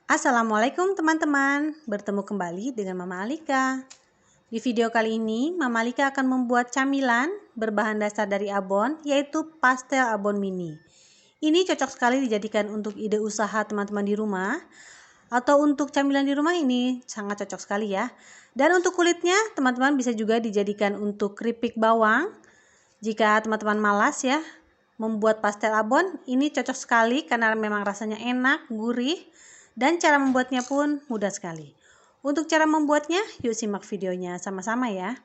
Assalamualaikum teman-teman, bertemu kembali dengan Mama Alika. Di video kali ini, Mama Alika akan membuat camilan berbahan dasar dari abon, yaitu pastel abon mini. Ini cocok sekali dijadikan untuk ide usaha teman-teman di rumah, atau untuk camilan di rumah ini sangat cocok sekali ya. Dan untuk kulitnya, teman-teman bisa juga dijadikan untuk keripik bawang. Jika teman-teman malas ya, membuat pastel abon, ini cocok sekali karena memang rasanya enak, gurih. Dan cara membuatnya pun mudah sekali. Untuk cara membuatnya, yuk simak videonya sama-sama ya.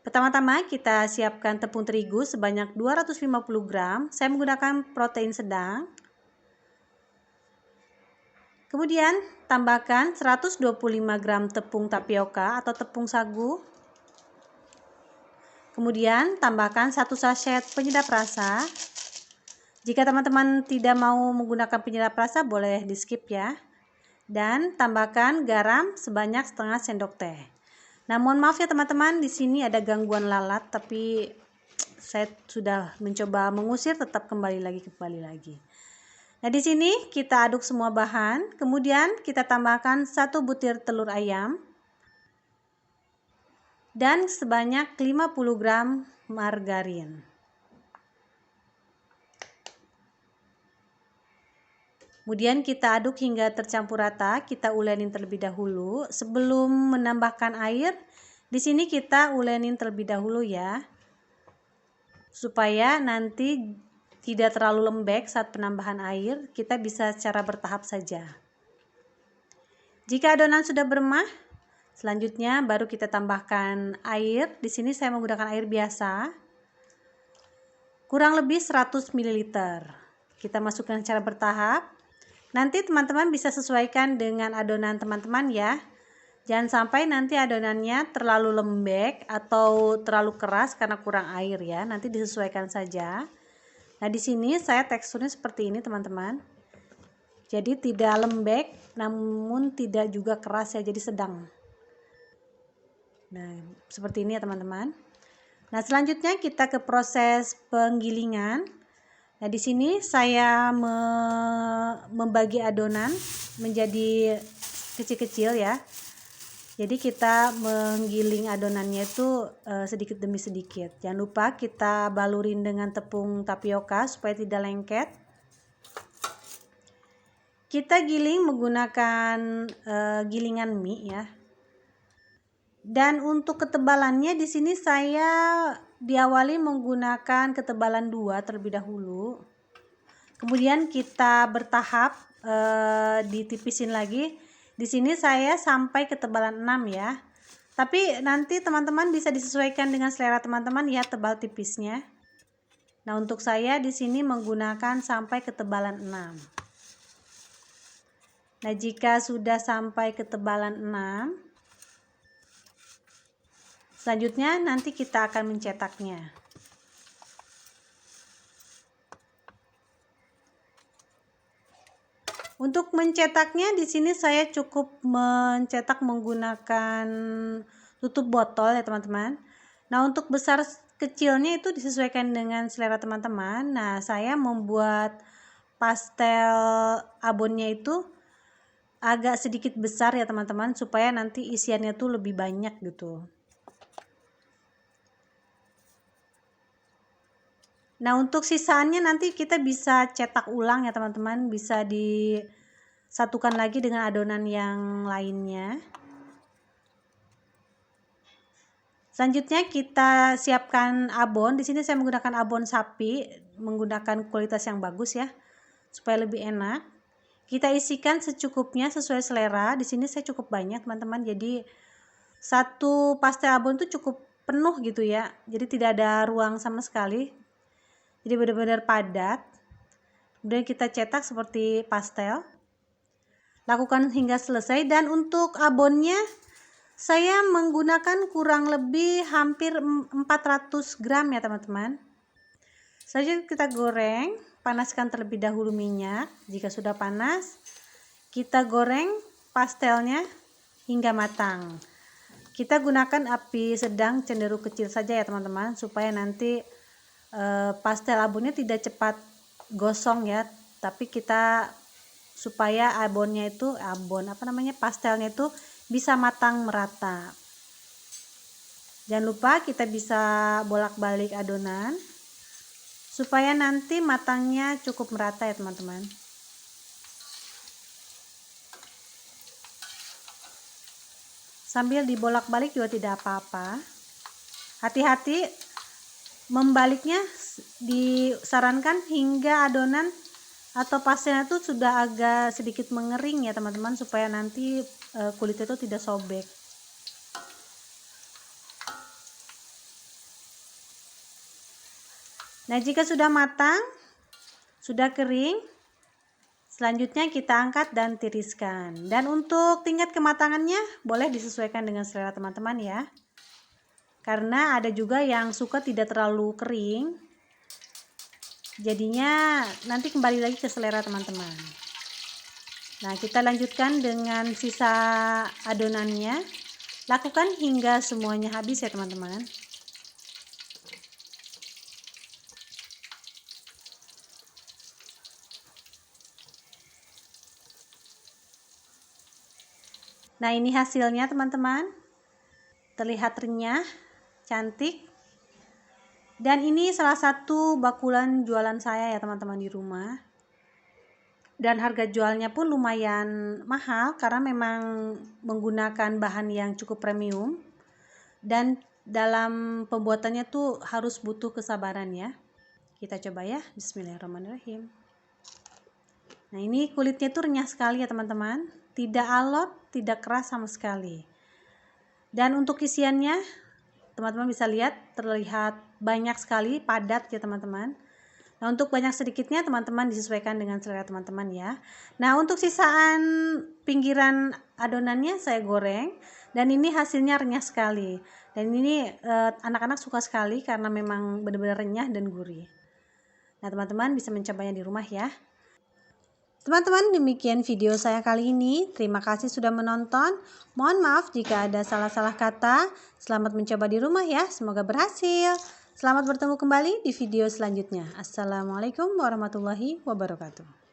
Pertama-tama kita siapkan tepung terigu sebanyak 250 gram. Saya menggunakan protein sedang. Kemudian tambahkan 125 gram tepung tapioka atau tepung sagu. Kemudian tambahkan 1 sachet penyedap rasa. Jika teman-teman tidak mau menggunakan penyedap rasa, boleh di skip ya. Dan tambahkan garam sebanyak setengah sendok teh. Nah, mohon maaf ya teman-teman, di sini ada gangguan lalat, tapi saya sudah mencoba mengusir, tetap kembali lagi. Nah, di sini kita aduk semua bahan, kemudian kita tambahkan 1 butir telur ayam dan sebanyak 50 gram margarin. Kemudian kita aduk hingga tercampur rata, kita ulenin terlebih dahulu. Sebelum menambahkan air, di sini kita ulenin terlebih dahulu ya. Supaya nanti tidak terlalu lembek saat penambahan air, kita bisa secara bertahap saja. Jika adonan sudah beremah, selanjutnya baru kita tambahkan air. Di sini saya menggunakan air biasa. Kurang lebih 100 ml. Kita masukkan secara bertahap. Nanti teman-teman bisa sesuaikan dengan adonan teman-teman ya. Jangan sampai nanti adonannya terlalu lembek atau terlalu keras karena kurang air ya. Nanti disesuaikan saja. Nah, di sini saya teksturnya seperti ini teman-teman. Jadi tidak lembek namun tidak juga keras ya, jadi sedang. Nah, seperti ini ya teman-teman. Nah, selanjutnya kita ke proses penggilingan. Nah, di sini saya membagi adonan menjadi kecil-kecil ya. Jadi kita menggiling adonannya itu sedikit demi sedikit. Jangan lupa kita balurin dengan tepung tapioka supaya tidak lengket. Kita giling menggunakan gilingan mie ya. Dan untuk ketebalannya di sini saya diawali menggunakan ketebalan 2 terlebih dahulu. Kemudian kita bertahap ditipisin lagi. Di sini saya sampai ketebalan 6 ya. Tapi nanti teman-teman bisa disesuaikan dengan selera teman-teman ya tebal tipisnya. Nah, untuk saya di sini menggunakan sampai ketebalan 6. Nah, jika sudah sampai ketebalan 6, selanjutnya nanti kita akan mencetaknya. Untuk mencetaknya di sini saya cukup mencetak menggunakan tutup botol ya teman-teman. Nah, untuk besar kecilnya itu disesuaikan dengan selera teman-teman. Nah, saya membuat pastel abonnya itu agak sedikit besar ya teman-teman, supaya nanti isiannya tuh lebih banyak gitu. Nah, untuk sisaannya nanti kita bisa cetak ulang ya teman-teman, bisa disatukan lagi dengan adonan yang lainnya. Selanjutnya kita siapkan abon. Di sini saya menggunakan abon sapi, menggunakan kualitas yang bagus ya, supaya lebih enak. Kita isikan secukupnya sesuai selera. Di sini saya cukup banyak teman-teman, jadi satu pastel abon itu cukup penuh gitu ya. Jadi tidak ada ruang sama sekali. Jadi benar-benar padat. Kemudian kita cetak seperti pastel. Lakukan hingga selesai. Dan untuk abonnya saya menggunakan kurang lebih hampir 400 gram ya teman-teman. Selanjutnya kita goreng. Panaskan terlebih dahulu minyak. Jika sudah panas, kita goreng pastelnya hingga matang. Kita gunakan api sedang cenderung kecil saja ya teman-teman, supaya nanti pastel abonnya tidak cepat gosong ya, tapi kita supaya pastelnya itu bisa matang merata. Jangan lupa kita bisa bolak-balik adonan supaya nanti matangnya cukup merata ya teman-teman. Sambil dibolak-balik juga tidak apa-apa. Hati-hati membaliknya, disarankan hingga adonan atau pastelnya itu sudah agak sedikit mengering ya teman-teman, supaya nanti kulitnya itu tidak sobek. Nah, jika sudah matang, sudah kering, selanjutnya kita angkat dan tiriskan. Dan untuk tingkat kematangannya boleh disesuaikan dengan selera teman-teman ya. Karena ada juga yang suka tidak terlalu kering. Jadinya nanti kembali lagi ke selera teman-teman. Nah, kita lanjutkan dengan sisa adonannya. Lakukan hingga semuanya habis ya teman-teman. Nah, ini hasilnya teman-teman. Terlihat renyah, cantik. Dan ini salah satu bakulan jualan saya ya teman-teman di rumah. Dan harga jualnya pun lumayan mahal karena memang menggunakan bahan yang cukup premium. Dan dalam pembuatannya tuh harus butuh kesabaran ya. Kita coba ya, bismillahirrahmanirrahim. Nah, ini kulitnya tuh renyah sekali ya teman-teman. Tidak alot, tidak keras sama sekali. Dan untuk isiannya, teman-teman bisa lihat terlihat banyak sekali, padat ya teman-teman. Nah, untuk banyak sedikitnya teman-teman disesuaikan dengan selera teman-teman ya. Nah, untuk sisaan pinggiran adonannya saya goreng dan ini hasilnya renyah sekali. Dan ini anak-anak suka sekali karena memang benar-benar renyah dan gurih. Nah, teman-teman bisa mencobanya di rumah ya. Teman-teman, demikian video saya kali ini. Terima kasih sudah menonton. Mohon maaf jika ada salah-salah kata. Selamat mencoba di rumah ya. Semoga berhasil. Selamat bertemu kembali di video selanjutnya. Assalamualaikum warahmatullahi wabarakatuh.